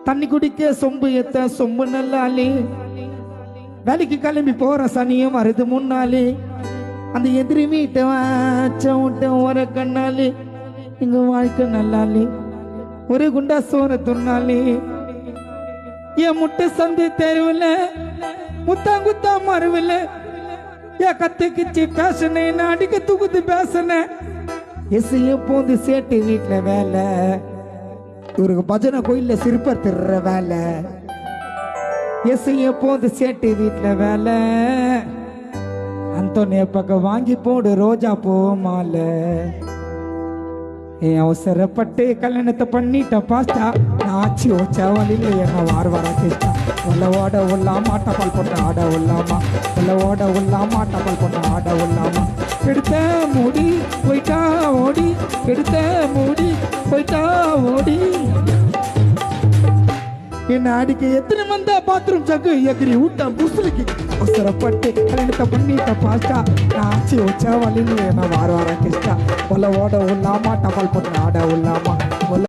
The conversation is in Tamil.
தண்ணி குடிக்க சொம்பு எத்த சொம்பு நல்லாலே வேலைக்கு கிளம்பி போற சனியும் வருது முன்னாலே அந்த எதிரி வீட்டை வாச்ச வர கண்ணாலே எங்க வாழ்க்கை நல்லாலே ஒரு குண்டா சோற துண்ணாலே என் முட்டை சந்தை தெருவில் முத்தாங்குத்தா மறுவில் என் கத்துக்குச்சு பேசனே நான் அடிக்க தூக்குது பேசனேன் எசைய போந்து சேட்டு வீட்டுல வேலை இவருக்கு பஜனை கோயில்ல சிறுப்பர் திருற வேலை எசைய போந்து சேட்டு வீட்டுல வேலை அந்தோனிய பக்கம் வாங்கி போடு ரோஜா பூ மாலை அவசரப்பட்டு கல்யாணத்தை பண்ணிட்ட பாஸ்டா நாச்சி ஓச்சா வழியில் என்ன வார கேட்டா உள்ள ஓட உள்ளாமா டபால் போட்ட ஆட உள்ளாமா உள்ள ஓட உள்ளாமா டபால் போட்ட ஆட உள்ளாமா எடுத்த மூடி போயிட்டா ஓடி எடுத்த மூடி போயிட்டா ஓடி என்ன அடிக்க எத்தனை மந்தா பாத்ரூம் சக்கு எகிரி ஊட்ட புசுலுக்கு அவசரப்பட்டு கல்யாணத்தை பண்ணிட்ட பாஸ்டா நாச்சி ஓச்சா வழியில் என்ன வார கேட்டா உள்ள ஓட உள்ளாமா டபால் போட்ட ஆட உள்ளாமா